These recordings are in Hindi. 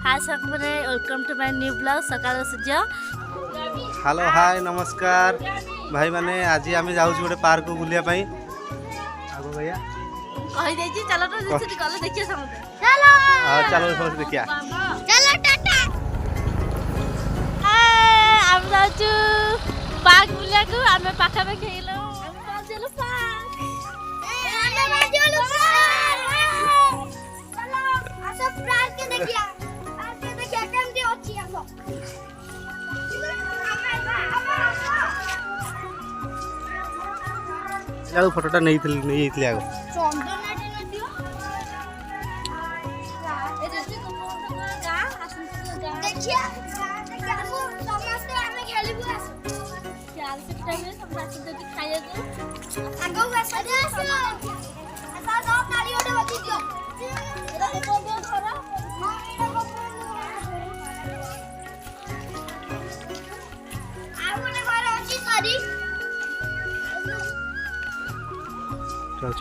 हाय सबने welcome to my new blog सकाळ सूर्य। हेलो हाय नमस्कार भाई माने आज आम जाऊँ गोटे पार्क को बुलिया आगो भैया कहि देछि चलो तो जति गले देखिए समुद्र चलो। हां चलो समस्त देखिया चलो टाटा। हम जाछु पार्क बुलिया को हमें पाखा में खेलो हम बाजलो पार्क हम बाजलो पार्क चलो आसो पार्क के देखिया पार्क के देखिया केमती अछि आसो यार फोटोटा नहीं थी आगो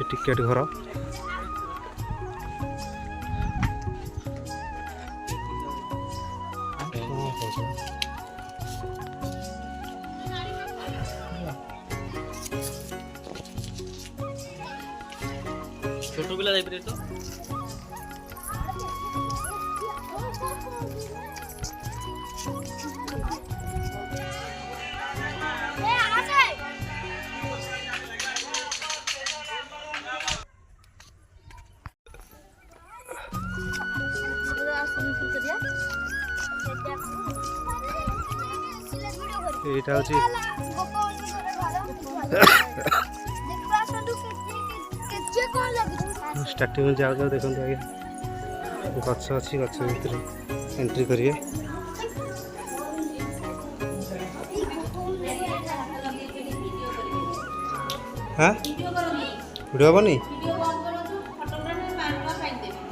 टिकेट घर छोटो पिला जाइपरे तो এইটা হচ্ছে स्टार्टिंग में जाओ जाओ देखो आगे गछ अच्छी गछ भीतर एंट्री करिए हाँ वीडियो बनी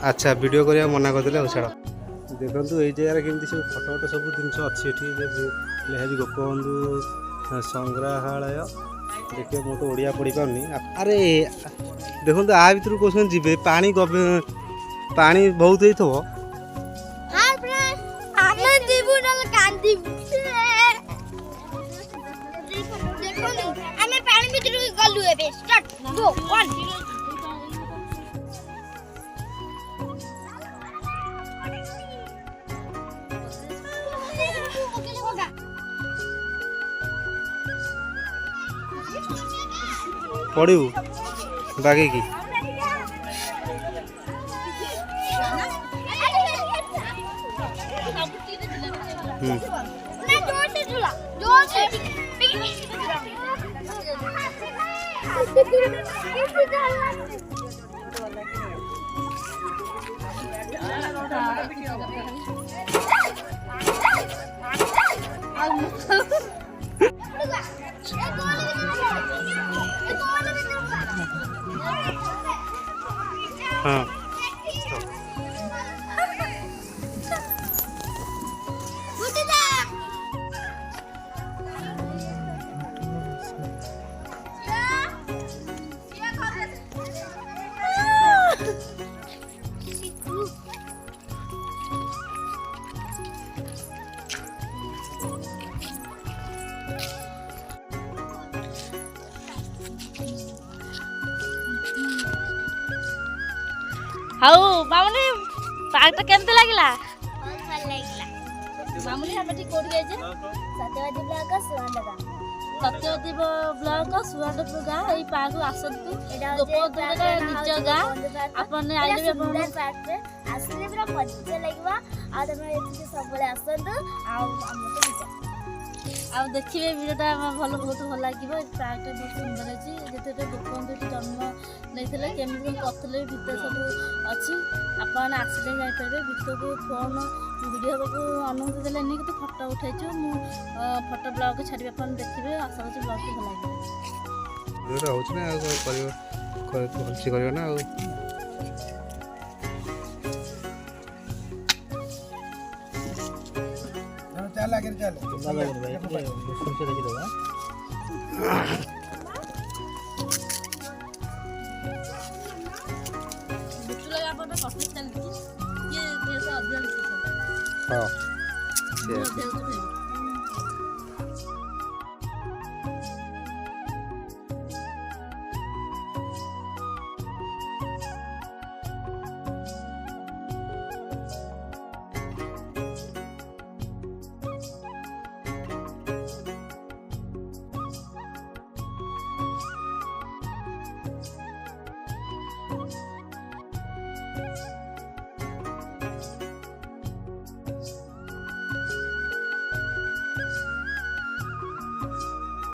अच्छा वीडियो करिया मना करदे छाड़ देखु ये जगह केमती सब फटो फटो सब जिन अच्छी लिखा गोपबंधु संग्रहालय देखिए मैं तो ओडिया पढ़ी पारनी अरे देखो आ भर कौन जी पानी पानी बहुत ही थो पड़ू बाकी की हाँ हाउ मामुनी पार्क केमते लागला बहुत भल लागला मामुनी हम ठीक कोड गए जे सत्यवादी ब्लॉग का सुवांडगा सत्यवादी ब्लॉग का सुवांडपुर गा एई पार्क आसंतु गोपबंधु निज गा आपन आइले सुंदर पार्क रे आसले पूरा मजा लागवा आ तमे एठी सबले आसंतु आ हमको आ देखिए वीडियोटा भल बहुत भल लगे पार्कटा बहुत सुंदर अच्छी जिते गोपबंधु जन्म नहीं केमी करते भितर सब अच्छी आपने आसिले जापर भितर को फोन वीडियो को अनुमति देने कि फटो उठाई फटो ब्लॉग छाड़ी आप देखिए आशा कर ब्लॉग भल लगे ହଁ ମୁଁ ସେ ଅଧିକ ଖାଇବି।